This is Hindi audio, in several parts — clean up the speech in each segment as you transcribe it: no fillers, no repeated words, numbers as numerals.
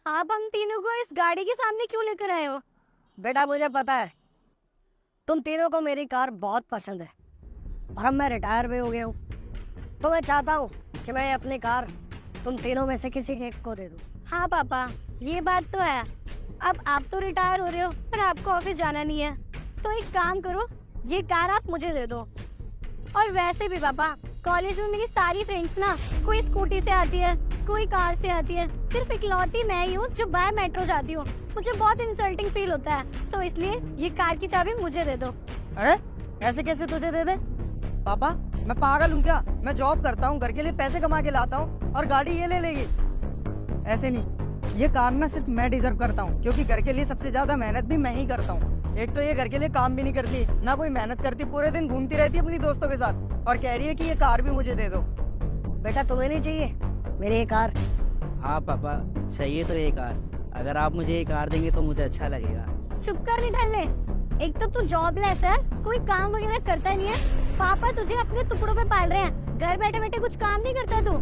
आप हम तीनों को इस गाड़ी के सामने क्यों लेकर आए हो? बेटा मुझे पता है तुम तीनों को मेरी कार बहुत पसंद है और अब मैं रिटायर भी हो गया हूँ, तो मैं चाहता हूँ कि मैं अपनी कार तुम तीनों में से किसी एक को दे दूँ। हाँ पापा, ये बात तो है। अब आप तो रिटायर हो रहे हो पर आपको ऑफिस जाना नहीं है, तो एक काम करो, ये कार आप मुझे दे दो। और वैसे भी पापा, कॉलेज में मेरी सारी फ्रेंड्स ना, कोई स्कूटी से आती है, कोई कार से आती है, सिर्फ इकलौती मैं ही हूँ जो बाय मेट्रो जाती हूँ। मुझे बहुत इंसल्टिंग फील होता है, तो इसलिए ये कार की चाबी मुझे दे दो। अरे ऐसे कैसे तुझे दे दे? पापा मैं पागल हूँ क्या? मैं जॉब करता हूँ, घर के लिए पैसे कमा के लाता हूँ और गाड़ी ये ले लेगी? ऐसे नहीं, ये कार ना सिर्फ मैं डिजर्व करता हूँ, क्योंकि घर के लिए सबसे ज्यादा मेहनत भी मैं ही करता हूँ। एक तो ये घर के लिए काम भी नहीं करती, ना कोई मेहनत करती, पूरे दिन घूमती रहती है अपनी दोस्तों के साथ और कह रही है कि ये कार भी मुझे दे दो। बेटा तुम्हें नहीं चाहिए मेरी ये कार? हाँ पापा, चाहिए तो ये कार। अगर आप मुझे ये कार देंगे तो मुझे अच्छा लगेगा। चुप कर निठल्ले, एक तो तू जॉबलेस है, कोई काम वगैरह करता नहीं है। पापा तुझे अपने टुकड़ों पे पाल रहे हैं, घर बैठे बैठे कुछ काम नहीं करता तू।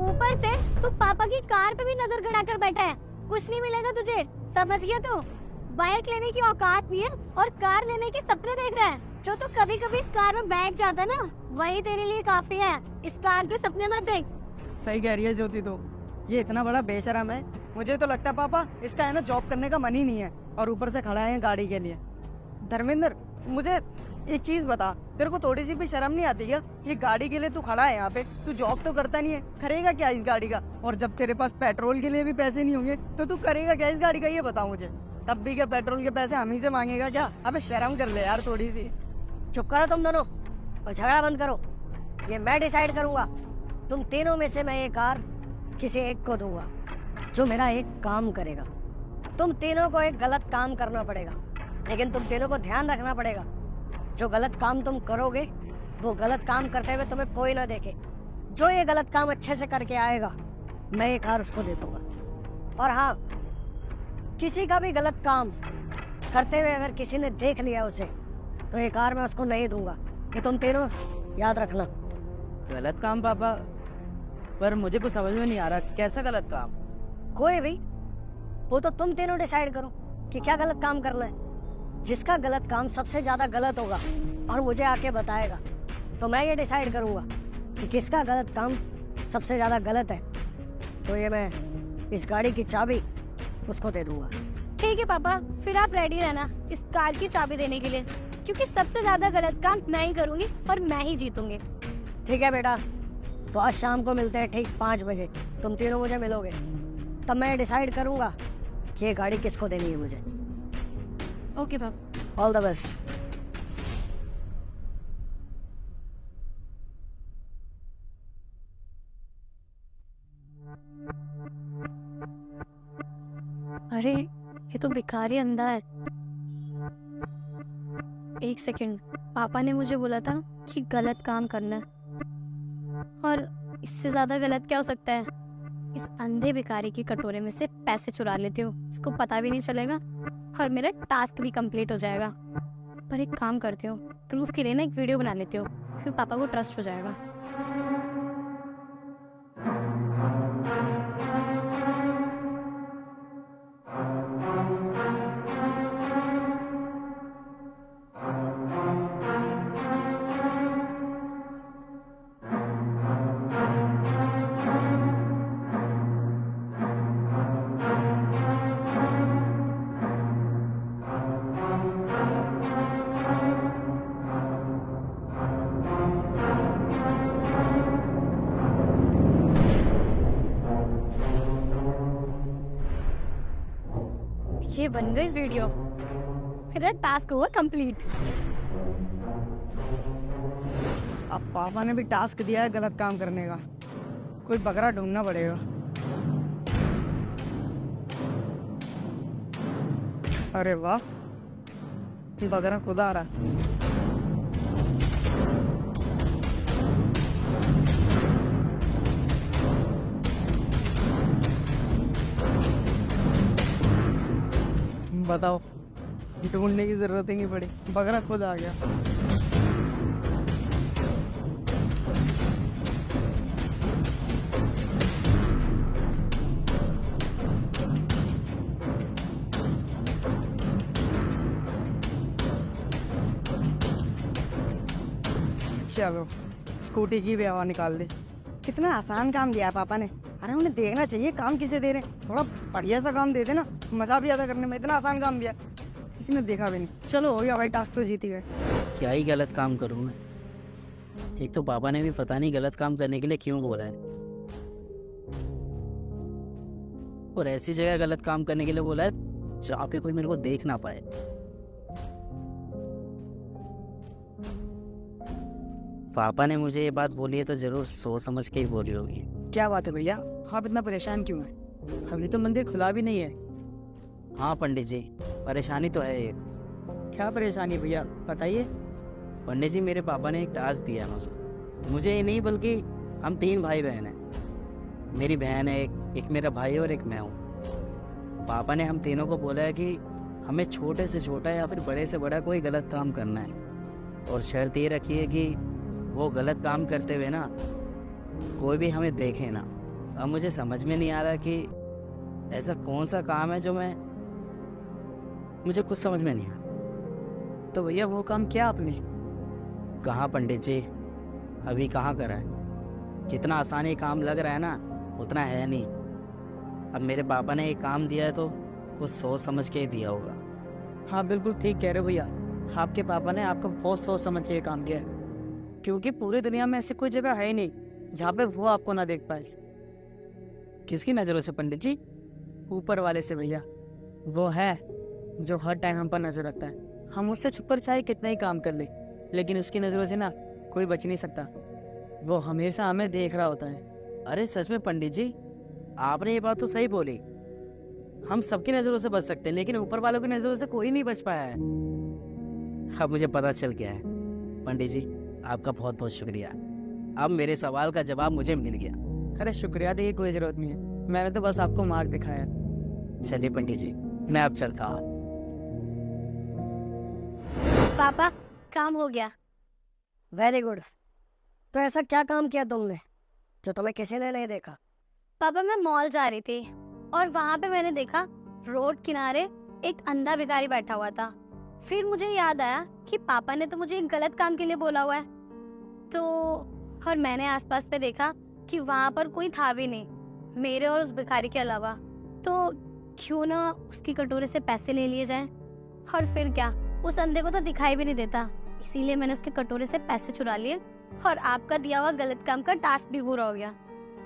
ऊपर से तू पापा की कार पे भी नजर गड़ा कर बैठा है। कुछ नहीं मिलेगा तुझे, समझ गया तू? बाइक लेने की औकात नहीं है और कार लेने के सपने देख रहा है। जो तू कभी कभी इस कार में बैठ जाता ना, वही तेरे लिए काफी है। इस कार के सपने मत देख। सही कह रही है ज्योति, तो ये इतना बड़ा बेशरम है। मुझे तो लगता है पापा इसका है ना जॉब करने का मन ही नहीं है और ऊपर से खड़ा है गाड़ी के लिए। धर्मेंद्र मुझे एक चीज बता, तेरे को थोड़ी सी भी शर्म नहीं आती क्या? ये गाड़ी के लिए तू खड़ा है यहाँ पे, तू जॉब तो करता नहीं है, करेगा क्या इस गाड़ी का? और जब तेरे पास पेट्रोल के लिए भी पैसे नहीं होंगे तो तू करेगा क्या इस गाड़ी का, ये बताओ मुझे। तब भी क्या पेट्रोल के पैसे हम ही से मांगेगा क्या? अबे शर्म कर ले यार थोड़ी सी। चुप करो तुम दोनों और झगड़ा बंद करो। ये मैं डिसाइड करूंगा, तुम तीनों में से मैं ये कार किसी एक को दूंगा जो मेरा एक काम करेगा। तुम तीनों को एक गलत काम करना पड़ेगा, लेकिन तुम तीनों को ध्यान रखना पड़ेगा, जो गलत काम तुम करोगे वो गलत काम करते हुए तुम्हें कोई ना देखे। जो ये गलत काम अच्छे से करके आएगा मैं ये कार उसको दे दूंगा। और हाँ, किसी का भी गलत काम करते हुए अगर किसी ने देख लिया उसे, तो ये कार मैं उसको नहीं दूंगा। ये तुम तीनों याद रखना। गलत काम पापा? पर मुझे कुछ समझ में नहीं आ रहा, कैसा गलत काम? कोई भी, वो तो तुम तीनों डिसाइड करो कि क्या गलत काम करना है। जिसका गलत काम सबसे ज्यादा गलत होगा और मुझे आके बताएगा, तो मैं ये डिसाइड करूंगा कि किसका गलत काम सबसे ज्यादा गलत है। तो ये मैं इस गाड़ी की चाबी उसको दे दूंगा। ठीक है पापा, फिर आप रेडी रहना इस कार की चाबी देने के लिए, क्योंकि सबसे ज्यादा गलत काम मैं ही करूंगी और मैं ही जीतूंगी। ठीक है बेटा, तो आज शाम को मिलते हैं ठीक 5 बजे। तुम तीनों मुझे मिलोगे, तब मैं डिसाइड करूंगा कि ये गाड़ी किसको देनी है मुझे। ओके पापा। All the best. अरे ये तो भिखारी अंधा है। एक सेकंड, पापा ने मुझे बोला था कि गलत काम करना है, और इससे ज्यादा गलत क्या हो सकता है? इस अंधे भिखारी की कटोरे में से पैसे चुरा लेती हूँ, इसको पता भी नहीं चलेगा और मेरा टास्क भी कंप्लीट हो जाएगा। पर एक काम करती हूँ, प्रूफ के लिए ना एक वीडियो बना लेती हूँ, फिर पापा को ट्रस्ट हो जाएगा। ये बन गई वीडियो, मेरा टास्क हुआ कंप्लीट। अब पापा ने भी टास्क दिया है गलत काम करने का, कोई बकरा ढूंढना पड़ेगा। अरे वाह, बकरा खुद आ रहा। बताओ, ढूंढने की जरूरत ही नहीं पड़ी, बकरा खुद आ गया। चलो स्कूटी की भी हवा निकाल दी। कितना आसान काम दिया है पापा ने। अरे उन्हें देखना चाहिए काम किसे दे रहे हैं, थोड़ा बढ़िया सा काम दे देना, मजा भी आता करने में। इतना आसान काम दिया किसी ने देखा भी नहीं। चलो हो गया भाई, टास्क तो जीत ही गए। क्या ही गलत काम करूँ मैं। एक तो पापा ने भी पता नहीं गलत काम करने के लिए क्यों बोला है, और ऐसी जगह गलत काम करने के लिए बोला है जहाँ पे कोई मेरे को देख ना पाए। पापा ने मुझे ये बात बोली है तो जरूर सोच समझ के ही बोली होगी। क्या बात है भैया, आप इतना परेशान क्यों हैं? अभी तो मंदिर खुला भी नहीं है। हाँ पंडित जी, परेशानी तो है एक। क्या परेशानी भैया, बताइए। पंडित जी, मेरे पापा ने एक टास्क दिया है मुझे ही नहीं, बल्कि हम 3 भाई बहन हैं। मेरी बहन है एक मेरा भाई है और एक मैं हूँ। पापा ने हम तीनों को बोला है कि हमें छोटे से छोटा या फिर बड़े से बड़ा कोई गलत काम करना है, और शर्त ये रखी है कि वो गलत काम करते हुए ना कोई भी हमें देखे ना। अब मुझे समझ में नहीं आ रहा कि ऐसा कौन सा काम है जो मुझे कुछ समझ में नहीं आ रहा। तो भैया वो काम क्या आपने? कहाँ पंडित जी, अभी कहाँ करा है। जितना आसान ये काम लग रहा है ना उतना है नहीं। अब मेरे पापा ने एक काम दिया है तो कुछ सोच समझ के ही दिया होगा। हाँ बिल्कुल ठीक कह रहे हो भैया, आपके पापा ने आपको बहुत सोच समझ के काम किया है, क्योंकि पूरी दुनिया में ऐसी कोई जगह है ही नहीं जहाँ पे वो आपको ना देख पाए। किसकी नज़रों से पंडित जी? ऊपर वाले से भैया। वो है जो हर टाइम हम पर नजर रखता है। हम उससे छुपकर चाहे कितना ही काम कर ले, लेकिन उसकी नज़रों से ना कोई बच नहीं सकता। वो हमेशा हमें देख रहा होता है। अरे सच में पंडित जी, आपने ये बात तो सही बोली। हम सबकी नज़रों से बच सकते हैं, लेकिन ऊपर वालों की नज़रों से कोई नहीं बच पाया है। अब मुझे पता चल गया है। पंडित जी आपका बहुत बहुत शुक्रिया। अब मेरे सवाल का जवाब मुझे मिल गया। अरे शुक्रिया दी की कोई ज़रूरत नहीं है, मैंने तो बस आपको मार्ग दिखाया। चलिए पंडित जी, मैं अब चलता हूँ। पापा काम हो गया। Very good. तो ऐसा क्या काम किया तुमने जो तुम्हें किसी ने नहीं देखा? पापा मैं मॉल जा रही थी और वहाँ पे मैंने देखा रोड किनारे एक अंधा भिखारी बैठा हुआ था। फिर मुझे याद आया कि पापा ने तो मुझे एक गलत काम के लिए बोला हुआ है, तो और मैंने आसपास पे देखा कि वहाँ पर कोई था भी नहीं मेरे और उस भिखारी के अलावा। तो क्यों ना उसकी कटोरे से पैसे ले लिए जाएं। और फिर क्या, उस अंधे को तो दिखाई भी नहीं देता, इसीलिए मैंने उसके कटोरे से पैसे चुरा लिए और आपका दिया हुआ गलत काम का टास्क भी पूरा हो गया।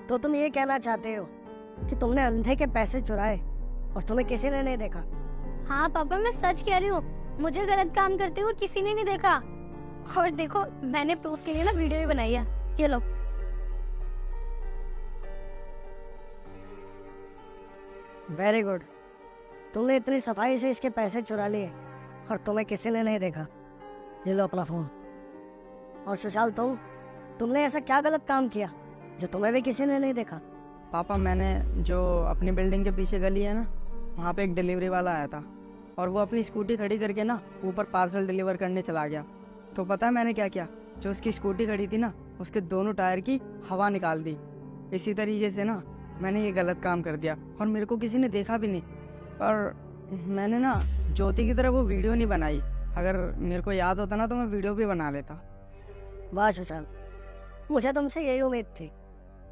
तो तुम ये कहना चाहते हो कि तुमने अंधे के पैसे चुराए और तुम्हें किसी ने नहीं देखा? हाँ पापा मैं सच कह रही हूँ, मुझे गलत काम करते हुए किसी ने नहीं देखा। और देखो मैंने प्रूफ के लिए ना वीडियो भी बनाई है, ये लो। Very good. तुमने इतनी सफाई से इसके पैसे चुरा लिए और तुम्हें किसी ने नहीं देखा। ये लो अपना फोन। और सुशाल तुमने ऐसा क्या गलत काम किया जो तुम्हें भी किसी ने नहीं देखा? पापा मैंने जो अपनी बिल्डिंग के पीछे गली है ना, वहाँ पे एक डिलीवरी वाला आया था और वो अपनी स्कूटी खड़ी करके ना ऊपर पार्सल डिलीवर करने चला गया। तो पता है मैंने क्या किया? जो उसकी स्कूटी खड़ी थी ना, उसके दोनों टायर की हवा निकाल दी। इसी तरीके से ना मैंने ये गलत काम कर दिया और मेरे को किसी ने देखा भी नहीं। और मैंने ना ज्योति की तरह वो वीडियो नहीं बनाई। अगर मेरे को याद होता ना तो मैं वीडियो भी बना लेता। वाह सुशाल, मुझे तुमसे यही उम्मीद थी।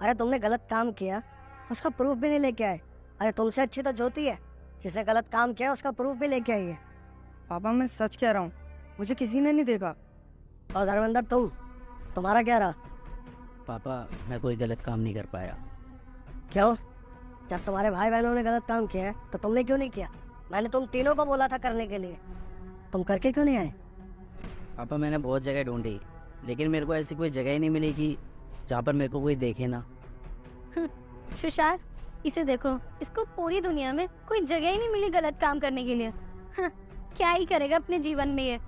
अरे तुमने गलत काम किया, उसका प्रूफ भी नहीं लेके आए। अरे तुमसे अच्छी तो ज्योति है, जिसने गलत काम किया उसका प्रूफ भी लेके आई है। पापा मैं सच कह रहा हूँ, मुझे किसी ने नहीं देखा। और धर्मेंद्र तुम्हारा क्या रहा? पापा मैं कोई गलत काम नहीं कर पाया। क्यों? जब तुम्हारे भाई बहनों ने गलत काम किया है तो तुमने क्यों नहीं किया? मैंने तुम तीनों को बोला था करने के लिए, तुम करके क्यों नहीं आए? पापा मैंने बहुत जगह ढूंढी, लेकिन मेरे को ऐसी कोई जगह ही नहीं मिली कि जहाँ पर मेरे को कोई देखे ना। सुशाल इसे देखो, इसको पूरी दुनिया में कोई जगह ही नहीं मिली गलत काम करने के लिए। हाँ, क्या ही करेगा अपने जीवन में ये।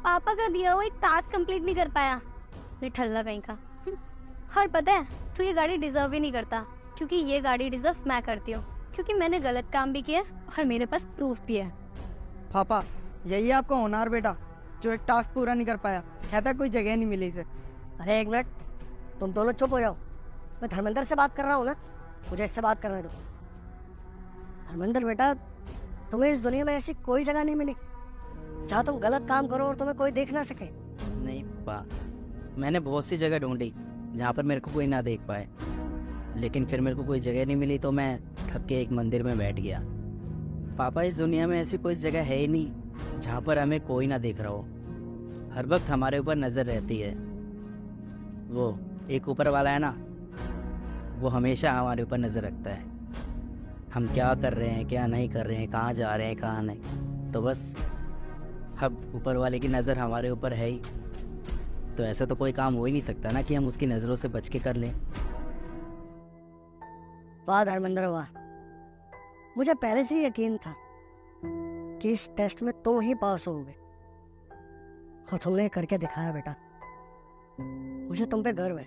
पापा का दिया हुआ एक टास्क कंप्लीट नहीं कर पाया, निठल्ला कहीं का। और पता है तू ये गाड़ी डिजर्व ही नहीं करता, क्योंकि ये गाड़ी डिजर्व मैं करती हूँ, क्योंकि मैंने गलत काम भी किया और मेरे पास प्रूफ भी है। पापा यही है आपका होनहार बेटा, जो एक टास्क पूरा नहीं कर पाया, कहता कोई जगह नहीं मिली इसे। अरे एक मिनट, तुम दोनों चुप हो जाओ। मैं धर्मेंद्र से बात कर रहा हूँ ना, मुझे इससे बात करने दो। धर्मेंद्र बेटा, तुम्हें इस दुनिया में ऐसी कोई जगह नहीं मिली जहाँ तुम गलत काम करो और तुम्हें कोई देख ना सके। नहीं पापा, मैंने बहुत सी जगह ढूंढी जहाँ पर मेरे को कोई ना देख पाए, लेकिन फिर मेरे को कोई जगह नहीं मिली तो मैं थक के एक मंदिर में बैठ गया। पापा, इस दुनिया में ऐसी कोई जगह है ही नहीं जहाँ पर हमें कोई ना देख रहा हो। हर वक्त हमारे ऊपर नज़र रहती है। वो एक ऊपर वाला है ना, वो हमेशा हमारे ऊपर नज़र रखता है। हम क्या कर रहे हैं, क्या नहीं कर रहे हैं, कहाँ जा रहे हैं, कहाँ नहीं, तो बस अब ऊपर वाले की नज़र हमारे ऊपर है ही। तो ऐसा तो कोई काम हो ही नहीं सकता ना कि हम उसकी नज़रों से बच के कर लें। वाह धर्मेंद्र वाह, मुझे पहले से ही यकीन था कि इस टेस्ट में तुम ही पास होगे, और तुमने करके दिखाया बेटा। मुझे तुम पे गर्व है,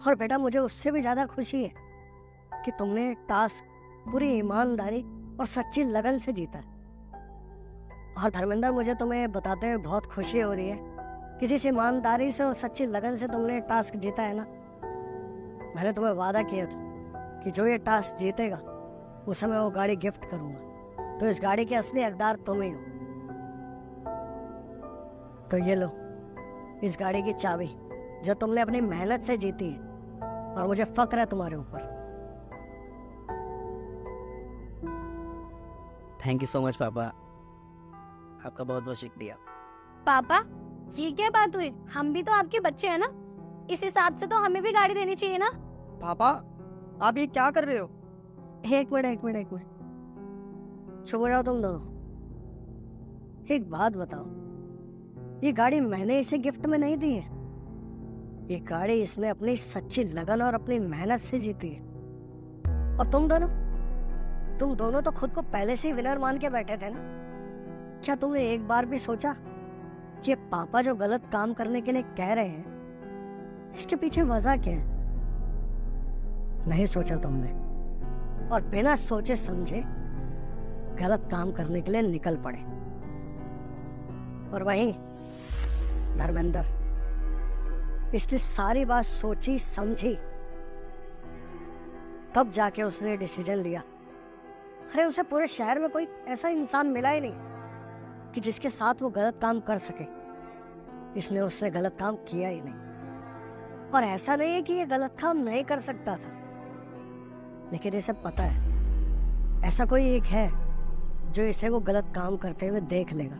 और बेटा मुझे उससे भी ज्यादा खुशी है कि तुमने टास्क पूरी ईमानदारी और सच्ची लगन से जीता है। और धर्मेंद्र, मुझे तुम्हें बताते हुए बहुत खुशी हो रही है कि जिस ईमानदारी से और सच्ची लगन से तुमने टास्क जीता है ना, मैंने तुम्हें वादा किया था कि जो ये टास्क जीतेगा उसे मैं वो गाड़ी गिफ्ट करूंगा। तो इस गाड़ी के असली हकदार तुम ही हो। तो ये लो इस गाड़ी की चाबी जो तुमने अपनी मेहनत से जीती है, और मुझे फक्र है तुम्हारे ऊपर। थैंक यू सो मच पापा, आपका बहुत बहुत शुक्रिया। पापा, ये क्या बात हुई? हम भी तो आपके बच्चे हैं ना, इस हिसाब से तो हमें भी गाड़ी देनी चाहिए ना। पापा, आप ये क्या कर रहे हो? एक मिनट चुप हो जाओ तुम दोनों। एक बात बताओ, ये गाड़ी मैंने इसे गिफ्ट में नहीं दी है। ये गाड़ी इसने अपनी सच्ची लगन और अपनी मेहनत से जीती है। और तुम दोनों तो खुद को पहले से ही विनर मान के बैठे थे ना। क्या तुमने एक बार भी सोचा कि पापा जो गलत काम करने के लिए कह रहे हैं, इसके पीछे वजह क्या है? नहीं सोचा तुमने, और बिना सोचे समझे गलत काम करने के लिए निकल पड़े। और वहीं धर्मेंद्र, इसने सारी बात सोची समझी, तब जाके उसने डिसीजन लिया। अरे उसे पूरे शहर में कोई ऐसा इंसान मिला ही नहीं कि जिसके साथ वो गलत काम कर सके। इसने उससे गलत काम किया ही नहीं। और ऐसा नहीं है कि ये गलत काम नहीं कर सकता था, लेकिन इसे पता है ऐसा कोई एक है जो इसे वो गलत काम करते हुए देख लेगा।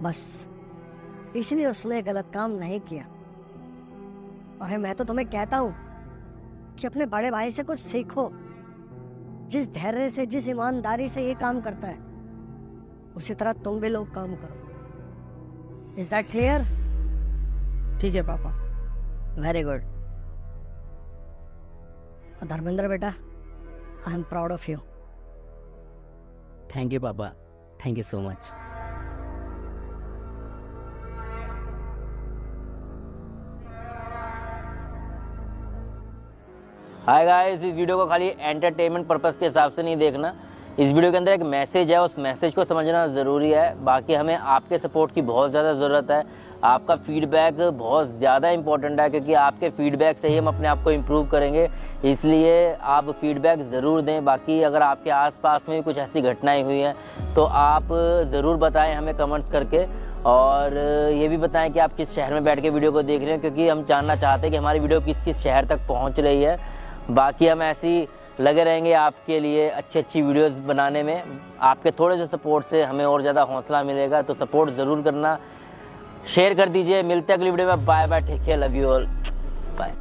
बस इसलिए उसने गलत काम नहीं किया। और मैं तो तुम्हें कहता हूं कि अपने बड़े भाई से कुछ सीखो। जिस धैर्य से, जिस ईमानदारी से ये काम करता है, उसी तरह तुम भी लोग काम करो। Is that clear? ठीक है पापा। Very good. धर्मेंद्र बेटा, I am proud of you. Thank you पापा, thank you so much. Hi guys, इस वीडियो को खाली एंटरटेनमेंट पर्पस के हिसाब से नहीं देखना। इस वीडियो के अंदर एक मैसेज है, उस मैसेज को समझना ज़रूरी है। बाकी हमें आपके सपोर्ट की बहुत ज़्यादा ज़रूरत है। आपका फीडबैक बहुत ज़्यादा इंपॉर्टेंट है, क्योंकि आपके फीडबैक से ही हम अपने आप को इम्प्रूव करेंगे। इसलिए आप फीडबैक ज़रूर दें। बाकी अगर आपके आसपास में भी कुछ ऐसी घटनाएं हुई हैं तो आप ज़रूर बताएं हमें कमेंट्स करके, और ये भी बताएं कि आप किस शहर में बैठ के वीडियो को देख रहे हैं, क्योंकि हम जानना चाहते हैं कि हमारी वीडियो किस किस शहर तक पहुँच रही है। बाकी हम ऐसी लगे रहेंगे आपके लिए अच्छी वीडियोस बनाने में। आपके थोड़े से सपोर्ट से हमें और ज़्यादा हौसला मिलेगा, तो सपोर्ट ज़रूर करना, शेयर कर दीजिए। मिलते हैं अगली वीडियो में। Bye bye, take care, love you all, bye.